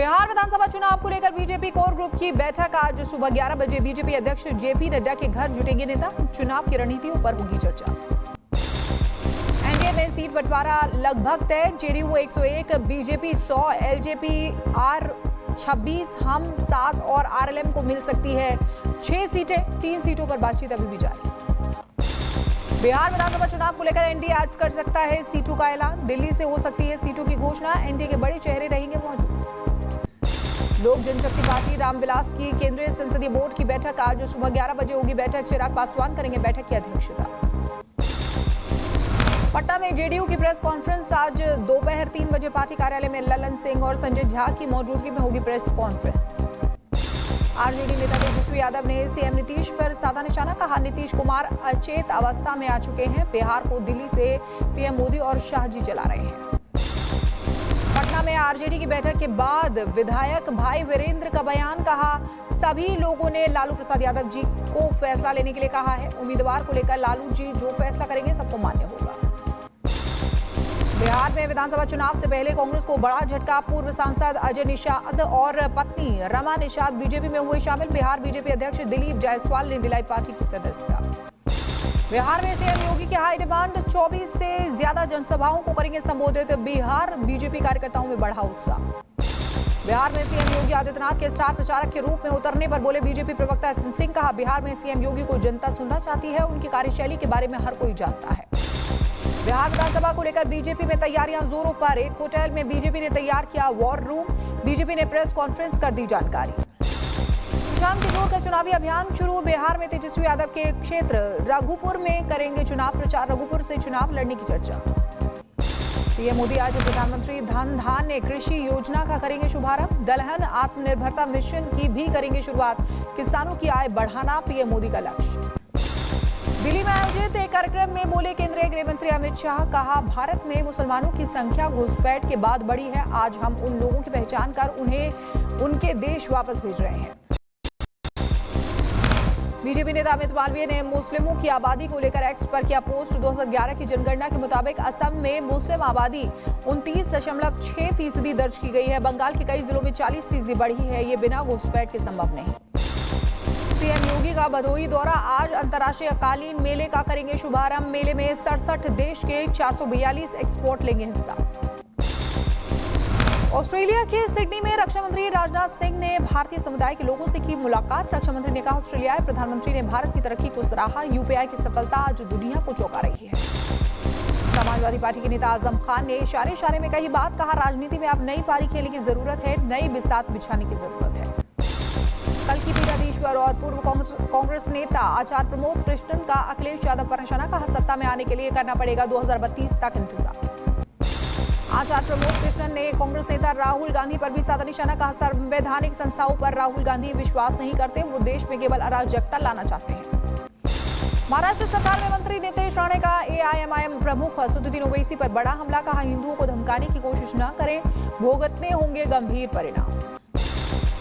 बिहार विधानसभा चुनाव को लेकर बीजेपी कोर ग्रुप की बैठक आज सुबह 11 बजे बीजेपी अध्यक्ष जेपी नड्डा के घर जुटेंगे नेता। चुनाव की रणनीतियों पर होगी चर्चा। एनडीए में सीट बंटवारा लगभग तय। जेडीयू 101, बीजेपी 100, एलजेपी आर 26, हम 7 और आरएलएम को मिल सकती है 6 सीटें। 3 सीटों पर बातचीत अभी भी जारी। बिहार विधानसभा चुनाव को लेकर एनडीए आज कर सकता है सीटों का ऐलान। दिल्ली से हो सकती है सीटों की घोषणा। एनडीए के बड़े चेहरे रहेंगे मौजूद। लोक जनशक्ति पार्टी रामविलास की केंद्रीय संसदीय बोर्ड की बैठक आज सुबह 11 बजे होगी बैठक। चिराग पासवान करेंगे बैठक की अध्यक्षता। पटना में जेडीयू की प्रेस कॉन्फ्रेंस आज दोपहर 3 बजे पार्टी कार्यालय में ललन सिंह और संजय झा की मौजूदगी में होगी प्रेस कॉन्फ्रेंस। आरजेडी नेता तेजस्वी यादव ने सीएम नीतीश पर साधा निशाना। कहा, नीतीश कुमार अचेत अवस्था में आ चुके हैं। बिहार को दिल्ली से पीएम मोदी और शाह जी चला रहे हैं। पटना में आरजेडी की बैठक के बाद विधायक भाई वीरेंद्र का बयान। कहा, सभी लोगों ने लालू प्रसाद यादव जी को फैसला लेने के लिए कहा है। उम्मीदवार को लेकर लालू जी जो फैसला करेंगे सबको मान्य होगा। बिहार में विधानसभा चुनाव से पहले कांग्रेस को बड़ा झटका। पूर्व सांसद अजय निषाद और पत्नी रमा निषाद बीजेपी में हुए शामिल। बिहार बीजेपी अध्यक्ष दिलीप जायसवाल ने दिलाई पार्टी की सदस्यता। बिहार में सीएम योगी की हाई डिमांड। 24 से ज्यादा जनसभाओं को करेंगे संबोधित। बिहार बीजेपी कार्यकर्ताओं में बढ़ा उत्साह। बिहार में सीएम योगी आदित्यनाथ के स्टार प्रचारक के रूप में उतरने पर बोले बीजेपी प्रवक्ता एस सिंह। कहा, बिहार में सीएम योगी को जनता सुनना चाहती है। उनकी कार्यशैली के बारे में हर कोई जानता है। बिहार विधानसभा को लेकर बीजेपी में तैयारियां जोरों पर। एक होटल में बीजेपी ने तैयार किया वॉर रूम। बीजेपी ने प्रेस कॉन्फ्रेंस कर दी जानकारी। शाम के जोर का चुनावी अभियान शुरू। बिहार में तेजस्वी यादव के क्षेत्र रघुपुर में करेंगे चुनाव प्रचार। रघुपुर से चुनाव लड़ने की चर्चा। पीएम मोदी आज प्रधानमंत्री धन धान्य कृषि योजना का करेंगे शुभारंभ। दलहन आत्मनिर्भरता मिशन की भी करेंगे शुरुआत। किसानों की आय बढ़ाना पीएम मोदी का लक्ष्य। दिल्ली में आयोजित एक कार्यक्रम में बोले केंद्रीय गृह मंत्री अमित शाह। कहा, भारत में मुसलमानों की संख्या घुसपैठ के बाद बढ़ी है। आज हम उन लोगों की पहचान कर उन्हें उनके देश वापस भेज रहे हैं। बीजेपी नेता अमित मालवीय ने मुस्लिमों की आबादी को लेकर एक्स पर किया पोस्ट। 2011 की जनगणना के मुताबिक असम में मुस्लिम आबादी 29.6% दर्ज की गई है। बंगाल के कई जिलों में 40% बढ़ी है। ये बिना घुसपैठ के संभव नहीं। सीएम योगी का भदोही दौरा। आज अंतर्राष्ट्रीय कालीन मेले का करेंगे शुभारंभ। मेले में 67 देश के 442 एक्सपोर्ट लेंगे हिस्सा। ऑस्ट्रेलिया के सिडनी में रक्षा मंत्री राजनाथ सिंह ने भारतीय समुदाय के लोगों से की मुलाकात। रक्षा मंत्री ने कहा, ऑस्ट्रेलियाई प्रधानमंत्री ने भारत की तरक्की को सराहा। यूपीआई की सफलता आज दुनिया को चौंका रही है। समाजवादी पार्टी के नेता आजम खान ने इशारे में कही बात। कहा, राजनीति में अब नई पारी खेलने की जरूरत है। नई बिसात बिछाने की जरूरत है। कल की पीठाधीश्वर और पूर्व कांग्रेस नेता आचार्य प्रमोद कृष्णन का अखिलेश यादव पर निशाना। कहा, सत्ता में आने के लिए करना पड़ेगा 2032 तक इंतजार। आचार्य प्रमोद कृष्णन ने कांग्रेस नेता राहुल गांधी पर भी साधा निशाना। कहा, संवैधानिक संस्थाओं पर राहुल गांधी विश्वास नहीं करते। वो देश में केवल अराजकता लाना चाहते हैं। महाराष्ट्र सरकार में मंत्री नीतीश राणे का एआईएमआईएम प्रमुख असदुद्दीन ओवैसी पर बड़ा हमला। कहा, हिंदुओं को धमकाने की कोशिश न करें, भुगतने होंगे गंभीर परिणाम।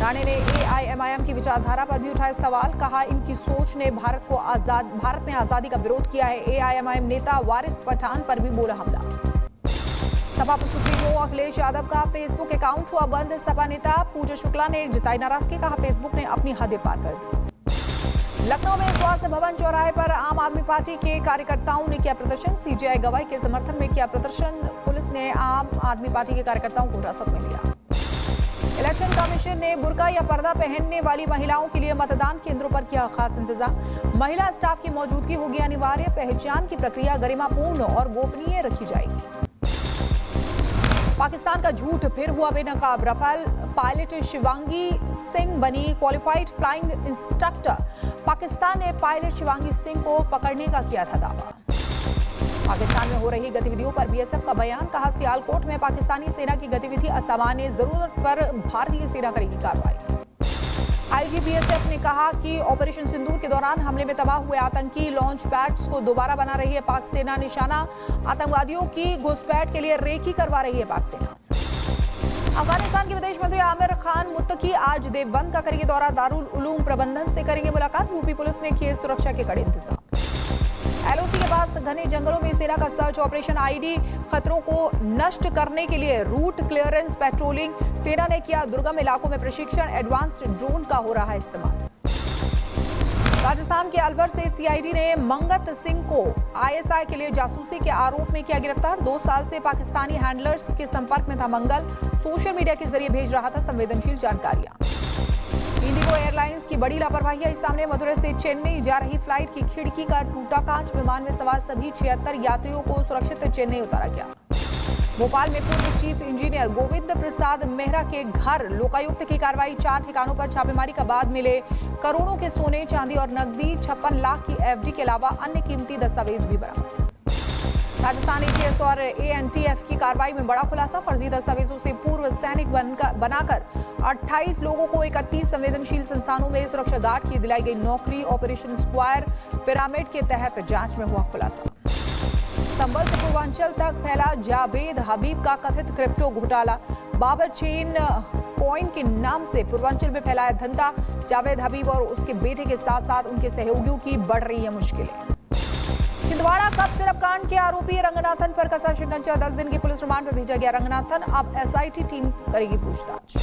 राणे ने एआईएमआईएम की विचारधारा पर भी उठाए सवाल। कहा, इनकी सोच ने भारत में आजादी का विरोध किया है। एआईएमआईएम नेता वारिस पठान पर भी बोला हमला। सपा सुप्रीमो अखिलेश यादव का फेसबुक अकाउंट हुआ बंद। सपा नेता पूजा शुक्ला ने जताई नाराजगी। कहा, फेसबुक ने अपनी हदें पार कर दी। लखनऊ में स्वास्थ्य भवन चौराहे पर आम आदमी पार्टी के कार्यकर्ताओं ने किया प्रदर्शन। सीजेआई गवाही के समर्थन में किया प्रदर्शन। पुलिस ने आम आदमी पार्टी के कार्यकर्ताओं को हिरासत में लिया। इलेक्शन कमीशन ने बुर्का या पर्दा पहनने वाली महिलाओं के लिए मतदान केंद्रों पर किया खास इंतजाम। महिला स्टाफ की मौजूदगी होगी अनिवार्य। पहचान की प्रक्रिया गरिमापूर्ण और गोपनीय रखी जाएगी। पाकिस्तान का झूठ फिर हुआ बेनकाब। रफाल पायलट शिवांगी सिंह बनी क्वालिफाइड फ्लाइंग इंस्ट्रक्टर। पाकिस्तान ने पायलट शिवांगी सिंह को पकड़ने का किया था दावा। पाकिस्तान में हो रही गतिविधियों पर बीएसएफ का बयान। कहा, सियालकोट में पाकिस्तानी सेना की गतिविधि असामान्य। जरूरत पर भारतीय सेना करेगी कार्रवाई। आईजी बीएसएफ ने कहा कि ऑपरेशन सिंदूर के दौरान हमले में तबाह हुए आतंकी लॉन्च पैड्स को दोबारा बना रही है पाक सेना निशाना। आतंकवादियों की घुसपैठ के लिए रेकी करवा रही है पाक सेना। अफगानिस्तान के विदेश मंत्री आमिर खान मुत्तकी आज देवबंद का करेंगे दौरा। दारुल उलूम प्रबंधन से करेंगे मुलाकात। यूपी पुलिस ने किए सुरक्षा के कड़े इंतजाम। एलओसी के पास घने जंगलों में सेना का सर्च ऑपरेशन। आईडी खतरों को नष्ट करने के लिए रूट क्लियरेंस पेट्रोलिंग। सेना ने किया दुर्गम इलाकों में प्रशिक्षण। एडवांस्ड ड्रोन का हो रहा है इस्तेमाल। राजस्थान के अलवर से सीआईडी ने मंगत सिंह को आईएसआई के लिए जासूसी के आरोप में किया गिरफ्तार। 2 साल से पाकिस्तानी हैंडलर्स के संपर्क में था मंगल। सोशल मीडिया के जरिए भेज रहा था संवेदनशील जानकारियां। इंडिगो एयरलाइंस की बड़ी लापरवाही आई सामने। मदुरै से चेन्नई जा रही फ्लाइट की खिड़की का टूटा कांच। विमान में सवार सभी 76 यात्रियों को सुरक्षित चेन्नई उतारा गया। भोपाल में पूर्व चीफ इंजीनियर गोविंद प्रसाद मेहरा के घर लोकायुक्त की कार्रवाई। 4 ठिकानों पर छापेमारी का बाद मिले करोड़ों के सोने चांदी और नकदी। 56 लाख की एफडी के अलावा अन्य कीमती दस्तावेज भी बरामद। राजस्थान एटीएस और एएनटीएफ की कार्रवाई में बड़ा खुलासा। फर्जी दस्तावेजों से पूर्व सैनिक बनाकर 28 लोगों को 31 संवेदनशील संस्थानों में सुरक्षा गार्ड की दिलाई गई नौकरी। ऑपरेशन स्क्वायर पिरामिड के तहत जांच में हुआ खुलासा। संभल से पूर्वांचल तक फैला जावेद हबीब का कथित क्रिप्टो घोटाला। बाबर चेन कॉइन के नाम से पूर्वांचल में फैलाया धंधा। जावेद हबीब और उसके बेटे के साथ साथ उनके सहयोगियों की बढ़ रही है मुश्किलें। छिंदवाड़ा कप सिरप कांड के आरोपी रंगनाथन पर कसा शिकंजा। 10 दिन की पुलिस रिमांड पर भेजा गया रंगनाथन। अब एसआईटी टीम करेगी पूछताछ।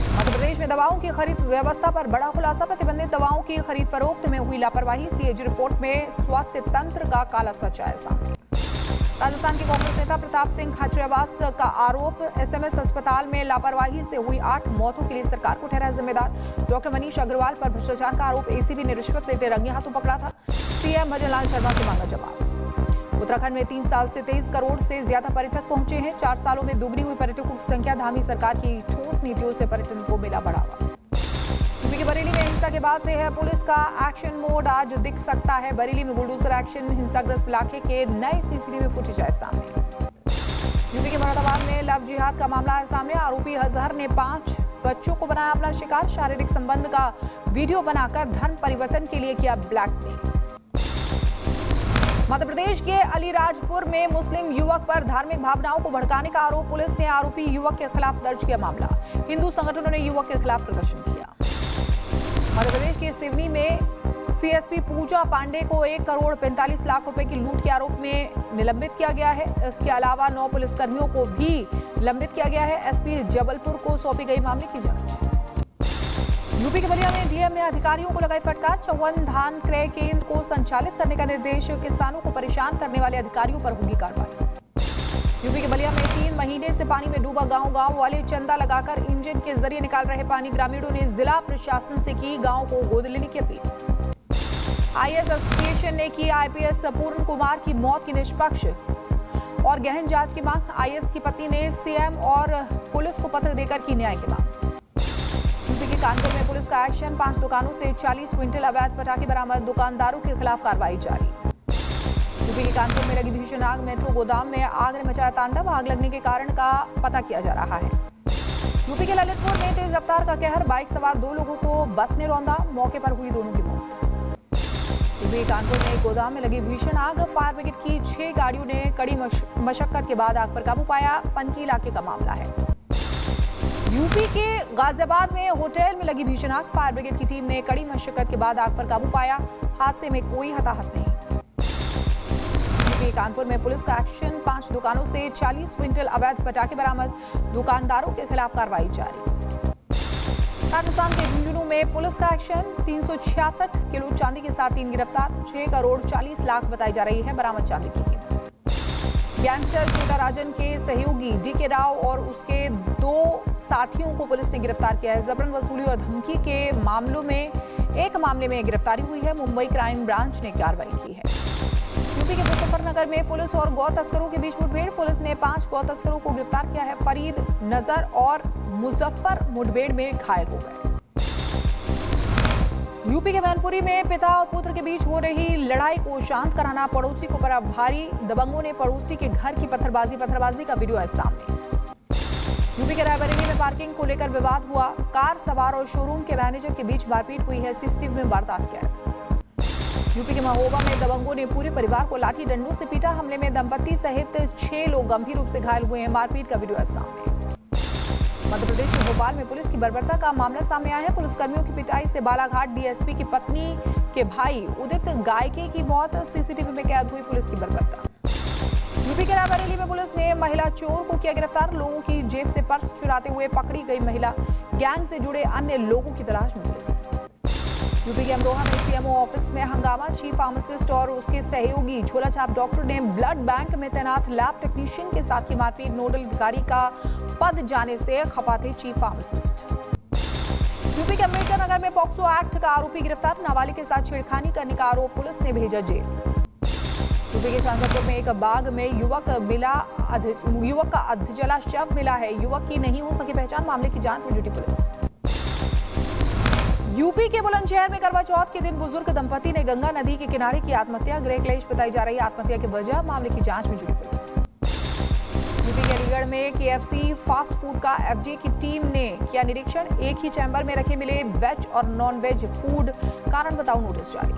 मध्य प्रदेश में दवाओं की खरीद व्यवस्था पर बड़ा खुलासा। प्रतिबंधित दवाओं की खरीद फरोख्त में हुई लापरवाही। सीएजी रिपोर्ट में स्वास्थ्य तंत्र का काला सच आया सामने। राजस्थान के कांग्रेस नेता प्रताप सिंह खाचरियावास का आरोप। एसएमएस अस्पताल में लापरवाही से हुई 8 मौतों के लिए सरकार को ठहराया जिम्मेदार। डॉक्टर मनीष अग्रवाल पर भ्रष्टाचार का आरोप। एसीबी ने रिश्वत लेते रंगे हाथों पकड़ा था। सीएम भजन लाल शर्मा से मांगा जवाब। उत्तराखंड में 3 साल से 23 करोड़ से ज्यादा पर्यटक पहुंचे हैं। 4 सालों में दोगुनी हुई पर्यटकों की संख्या। धामी सरकार की ठोस नीतियों से पर्यटन को मिला बढ़ावा। यूपी के बरेली में हिंसा के बाद से है पुलिस का एक्शन मोड। आज दिख सकता है बरेली में बुलडोजर एक्शन। हिंसाग्रस्त इलाके के नए सीसीटीवी फुटेज आए सामने। यूपी के मुरादाबाद में लव जिहाद का मामला है सामने। आरोपी अजहर ने 5 बच्चों को बनाया अपना शिकार। शारीरिक संबंध का वीडियो बनाकर धन परिवर्तन के लिए किया ब्लैकमेल। मध्य प्रदेश के अलीराजपुर में मुस्लिम युवक पर धार्मिक भावनाओं को भड़काने का आरोप। पुलिस ने आरोपी युवक के खिलाफ दर्ज किया मामला। हिंदू संगठनों ने युवक के खिलाफ प्रदर्शन किया। मध्य प्रदेश के सिवनी में सीएसपी पूजा पांडे को 1 करोड़ 45 लाख रुपए की लूट के आरोप में निलंबित किया गया है। इसके अलावा 9 पुलिसकर्मियों को भी निलंबित किया गया है। एसपी जबलपुर को सौंपी गई मामले की जांच। यूपी के बलिया में डीएम ने अधिकारियों को लगाई फटकार। 54 धान क्रय केंद्र को संचालित करने का निर्देश। किसानों को परेशान करने वाले अधिकारियों पर होगी कार्रवाई। यूपी के बलिया में 3 महीने से पानी में डूबा गांव वाले चंदा लगाकर इंजन के जरिए निकाल रहे पानी। ग्रामीणों ने जिला प्रशासन से की गांव को गोद लेने की अपील। आईएएस एसोसिएशन ने की आईपीएस पूर्ण कुमार की मौत की निष्पक्ष और गहन जांच की मांग। आईएएस की पत्नी ने सीएम और पुलिस को पत्र देकर की न्याय की मांग। यूपी के कानपुर में पुलिस का एक्शन। 5 दुकानों से 40 क्विंटल अवैध पटाखे बरामद। दुकानदारों के खिलाफ कार्रवाई जारी। यूपी के कानपुर में लगी भीषण आग। मेट्रो गोदाम में आग ने मचाया तांडव। आग लगने के कारण का पता किया जा रहा है। यूपी के ललितपुर में तेज रफ्तार का कहर। बाइक सवार 2 लोगों को बस ने रौंदा। मौके पर हुई दोनों की मौत। यूपी के कानपुर में एक गोदाम में लगी भीषण आग। फायर ब्रिगेड की 6 गाड़ियों ने कड़ी मशक्कत के बाद आग पर काबू पाया। पनकी इलाके का मामला है। यूपी के गाजियाबाद में होटल में लगी भीषण आग। फायर ब्रिगेड की टीम ने कड़ी मशक्कत के बाद आग पर काबू पाया। हादसे में कोई हताहत नहीं। यूपी कानपुर में पुलिस का एक्शन। 5 दुकानों से 40 क्विंटल अवैध पटाखे बरामद। दुकानदारों के खिलाफ कार्रवाई जारी। राजस्थान के झुंझुनू में पुलिस का एक्शन। 366 किलो चांदी के साथ 3 गिरफ्तार। 6 करोड़ 40 लाख बताई जा रही है बरामद चांदी की कीमत। गैंगस्टर छोटा राजन के सहयोगी डीके राव और उसके 2 साथियों को पुलिस ने गिरफ्तार किया है। जबरन वसूली और धमकी के मामलों में एक मामले में गिरफ्तारी हुई है। मुंबई क्राइम ब्रांच ने कार्रवाई की है। यूपी के मुजफ्फरनगर में पुलिस और गौ तस्करों के बीच मुठभेड़। पुलिस ने 5 गौ तस्करों को गिरफ्तार किया है। फरीद, नजर और मुजफ्फर मुठभेड़ में घायल हो गए। यूपी के मैनपुरी में पिता और पुत्र के बीच हो रही लड़ाई को शांत कराना पड़ोसी को पड़ा भारी। दबंगों ने पड़ोसी के घर की पत्थरबाजी का वीडियो है सामने। यूपी के रायबरेली में पार्किंग को लेकर विवाद हुआ। कार सवार और शोरूम के मैनेजर के बीच मारपीट हुई है। सीसीटीवी में वारदात कैद। यूपी के महोबा में दबंगों ने पूरे परिवार को लाठी डंडों से पीटा। हमले में दंपति सहित 6 लोग गंभीर रूप से घायल हुए हैं। मारपीट का वीडियो है सामने। मध्य प्रदेश के भोपाल में पुलिस की बर्बरता का मामला सामने आया है। पुलिसकर्मियों की पिटाई से बालाघाट डीएसपी की पत्नी के भाई उदित गायके की मौत, सीसीटीवी में कैद हुई पुलिस की बर्बरता। यूपी के रायबरेली में पुलिस ने महिला चोर को किया गिरफ्तार। लोगों की जेब से पर्स चुराते हुए पकड़ी गई महिला, गैंग से जुड़े अन्य लोगों की तलाश में पुलिस। यूपी के अमरोहा में सीएमओ ऑफिस में हंगामा, चीफ फार्मासिस्ट और उसके सहयोगी झोला छाप डॉक्टर ने ब्लड बैंक में तैनात लैब टेक्नीशियन के साथ की मारपीट। नोडल अधिकारी का पद जाने से खफा थे चीफ फार्मासिस्ट। यूपी के अम्बेडकर नगर में पॉक्सो एक्ट का आरोपी गिरफ्तार। नाबालिग के साथ छेड़खानी करने का आरोप, पुलिस ने भेजा जेल। यूपी के शाहजहांपुर में एक बाग में युवक का अधजला शव मिला है। युवक की नहीं हो सकी पहचान, मामले की जांच में जुटी पुलिस। यूपी के बुलंदशहर में करवा चौथ के दिन बुजुर्ग दंपति ने गंगा नदी के किनारे की आत्महत्या। गृह क्लेश बताई जा रही आत्महत्या की वजह, मामले की जांच में जुटी पुलिस। यूपी के अलीगढ़ में केएफसी फास्ट फूड का एफडीए की टीम ने किया निरीक्षण। एक ही चैम्बर में रखे मिले वेज और नॉन वेज फूड, कारण बताओ नोटिस जारी।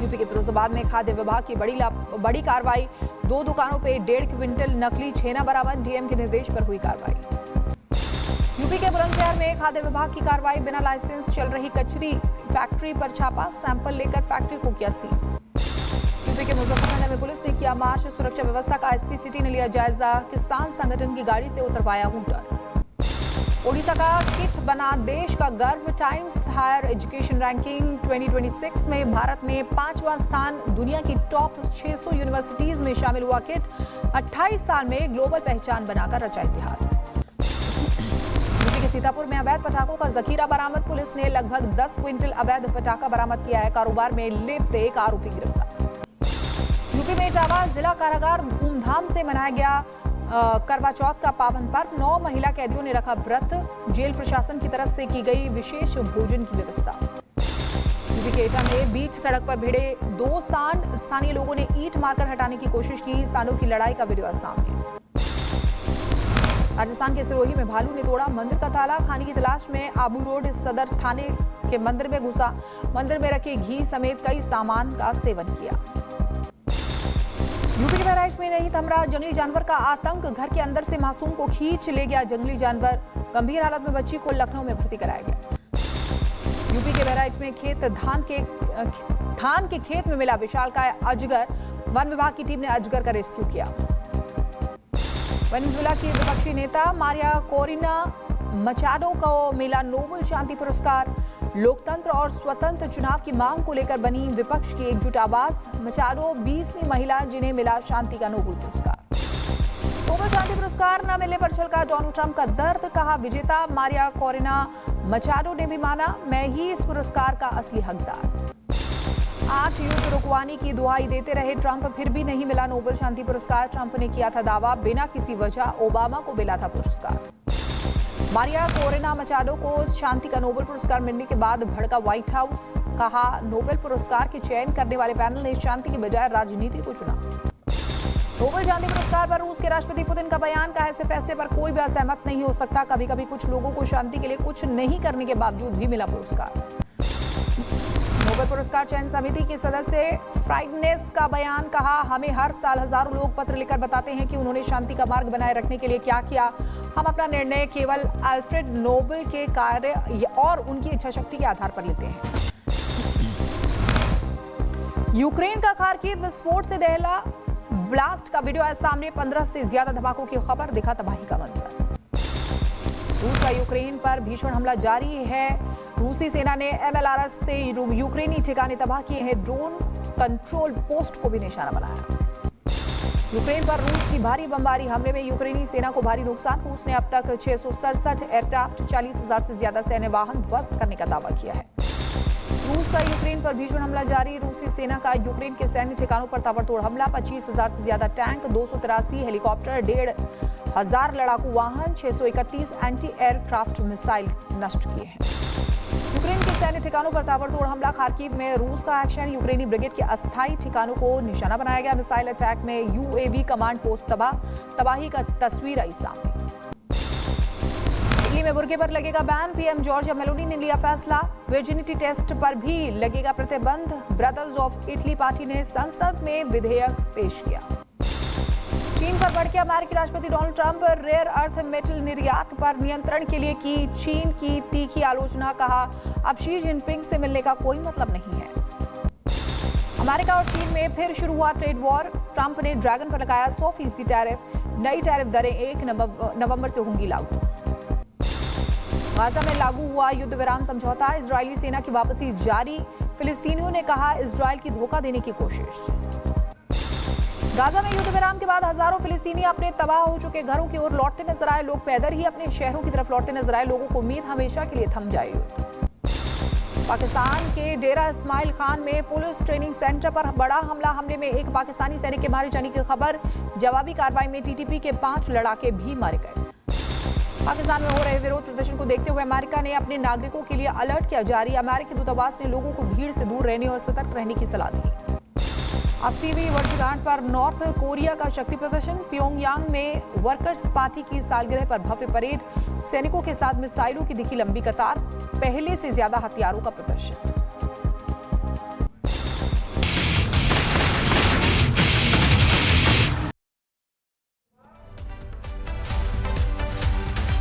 यूपी के फिरोजाबाद में खाद्य विभाग की बड़ी कार्रवाई। 2 दुकानों पे 1.5 क्विंटल नकली छेना बरामद, डीएम के निर्देश पर हुई कार्रवाई। यूपी के बुलंदशहर में खाद्य विभाग की कार्रवाई, बिना लाइसेंस चल रही कचरी फैक्ट्री पर छापा, सैंपल लेकर फैक्ट्री को किया सील। यूपी के मुजफ्फरनगर में पुलिस ने किया मार्च, सुरक्षा व्यवस्था का एसपी सिटी ने लिया जायजा। किसान संगठन की गाड़ी से उतरवाया हूटर। ओडिशा का किट बना देश का गर्व। टाइम्स हायर एजुकेशन रैंकिंग 2026 में भारत में 5वां स्थान। दुनिया की टॉप 600 यूनिवर्सिटीज में शामिल हुआ किट। 28 साल में ग्लोबल पहचान बनाकर रचा इतिहास। यूपी के सीतापुर में अवैध पटाखों का जखीरा बरामद। पुलिस ने लगभग 10 क्विंटल अवैध पटाखा बरामद किया है। कारोबार में लिप्त एक आरोपी गिरफ्तार। यूपी में इटावा जिला कारागार धूमधाम से मनाया गया करवा चौथ का पावन पर्व। 9 महिला कैदियों ने रखा व्रत। जेल प्रशासन की तरफ से की गई विशेष भोजन की व्यवस्था। यूपी के एटा में बीच सड़क पर भिड़े 2 सांड, स्थानीय लोगों ने ईंट मारकर हटाने की कोशिश की। सांडों की लड़ाई का वीडियो सामने। राजस्थान के सिरोही में भालू ने तोड़ा मंदिर का ताला। खाने की तलाश में आबू रोड सदर थाने के मंदिर में घुसा। मंदिर में रखे घी समेत कई सामान का सेवन किया। यूपी के बहराइच में नहीं थम रहा जंगली जानवर का आतंक। घर के अंदर से मासूम को खींच ले गया जंगली जानवर। गंभीर हालत में बच्ची को लखनऊ में भर्ती कराया गया। यूपी के बहराइच में धान के खेत में मिला विशालकाय अजगर। वन विभाग की टीम ने अजगर का रेस्क्यू किया। वेनेजुएला की विपक्षी नेता मारिया कोरिना मचाडो को मिला नोबेल शांति पुरस्कार। लोकतंत्र और स्वतंत्र चुनाव की मांग को लेकर बनी विपक्ष की एकजुट आवाज। मचाडो 20वीं महिला जिन्हें मिला शांति का नोबेल पुरस्कार। नोबेल शांति पुरस्कार न मिलने पर छलका डोनाल्ड ट्रंप का दर्द, कहा विजेता मारिया कोरिना मचाडो ने भी माना, मैं ही इस पुरस्कार का असली हकदार। 8 युद्ध रुकवाने की दुहाई देते रहे ट्रंप, फिर भी नहीं मिला नोबेल शांति पुरस्कार। ट्रंप ने किया था दावा, बिना किसी वजह ओबामा को मिला था पुरस्कार। मारिया कोरिना मचाडो को शांति का नोबेल पुरस्कार मिलने के बाद भड़का व्हाइट हाउस, कहा नोबेल पुरस्कार के चयन करने वाले पैनल ने शांति की बजाय राजनीति को चुना। नोबेल शांति पुरस्कार पर रूस के राष्ट्रपति पुतिन का बयान, कहा ऐसे फैसले पर कोई भी असहमत नहीं हो सकता। कभी कभी कुछ लोगों को शांति के लिए कुछ नहीं करने के बावजूद भी मिला पुरस्कार। नोबेल पुरस्कार चयन समिति के सदस्य फ्राइडनेस का बयान, कहा हमें हर साल हजारों लोग पत्र लिखकर बताते हैं कि उन्होंने शांति का मार्ग बनाए रखने के लिए क्या किया। हम अपना निर्णय केवल अल्फ्रेड नोबेल के कार्य और उनकी इच्छा शक्ति के आधार पर लेते हैं। यूक्रेन का खार्किव विस्फोट से दहला, ब्लास्ट का वीडियो आया सामने। 15 से ज्यादा धमाकों की खबर, दिखा तबाही का मंजर। रूस का यूक्रेन पर भीषण हमला जारी है। रूसी सेना ने MLRS से यूक्रेनी ठिकाने तबाह किए हैं। ड्रोन कंट्रोल पोस्ट को भी निशाना बनाया। यूक्रेन पर रूस की भारी बमबारी हमले में यूक्रेनी सेना को भारी नुकसान। रूस ने अब तक 667 एयरक्राफ्ट, 40,000 से ज्यादा सैन्य वाहन ध्वस्त करने का दावा किया है। रूस का यूक्रेन पर भीषण हमला जारी। रूसी सेना का यूक्रेन के सैन्य ठिकानों पर ताबड़तोड़ हमला। 25,000 से ज्यादा टैंक, 283 हेलीकॉप्टर, 1,500 लड़ाकू वाहन, 631 एंटी एयरक्राफ्ट मिसाइल नष्ट किए हैं। यूक्रेन के सैन्य ठिकानों पर ताबड़तोड़ हमला। खार्किव में रूस का एक्शन, यूक्रेनी ब्रिगेड के अस्थायी ठिकानों को निशाना बनाया गया। मिसाइल अटैक में UAV कमांड पोस्ट तबाह, तबाही का तस्वीर आई सामने। इटली में बुर्के पर लगेगा बैन, PM जॉर्जिया मेलोनी ने लिया फैसला। वर्जिनिटी टेस्ट पर भी लगेगा प्रतिबंध। ब्रदर्स ऑफ इटली पार्टी ने संसद में विधेयक पेश किया। चीन पर भड़के अमेरिकी राष्ट्रपति Donald Trump rare earth metal निर्यात पर नियंत्रण के लिए की चीन की तीखी आलोचना। कहा, अब शी जिनपिंग से मिलने का कोई मतलब नहीं है। अमेरिका और चीन में फिर शुरू हुआ ट्रेड वॉर। ट्रंप ने ड्रैगन पर लगाया 100% टैरिफ। नई टैरिफ दरें 1 नवंबर से होंगी लागू। गाजा में लागू हुआ युद्ध विराम समझौता। इजरायली सेना की वापसी जारी। फिलिस्तीनियों ने कहा इजरायल की धोखा देने की कोशिश। गाजा में युद्ध विराम के बाद हजारों फिलिस्तीनी अपने तबाह हो चुके घरों की ओर लौटते नजर आए। लोग पैदल ही अपने शहरों की तरफ लौटते नजर आए। लोगों को उम्मीद हमेशा के लिए थम जाए। पाकिस्तान के डेरा इस्माइल खान में पुलिस ट्रेनिंग सेंटर पर बड़ा हमले में एक पाकिस्तानी सैनिक के मारे जाने की खबर। जवाबी कार्रवाई में टीटीपी के 5 लड़ाके भी मारे गए। पाकिस्तान में हो रहे विरोध प्रदर्शन को देखते हुए अमेरिका ने अपने नागरिकों के लिए अलर्ट किया जारी। अमेरिकी दूतावास ने लोगों को भीड़ से दूर रहने और सतर्क रहने की सलाह दी। 80वीं वर्षगांठ पर नॉर्थ कोरिया का शक्ति प्रदर्शन। प्योंगयांग में वर्कर्स पार्टी की सालगिरह पर भव्य परेड। सैनिकों के साथ मिसाइलों की दिखी लंबी कतार। पहले से ज्यादा हथियारों का प्रदर्शन।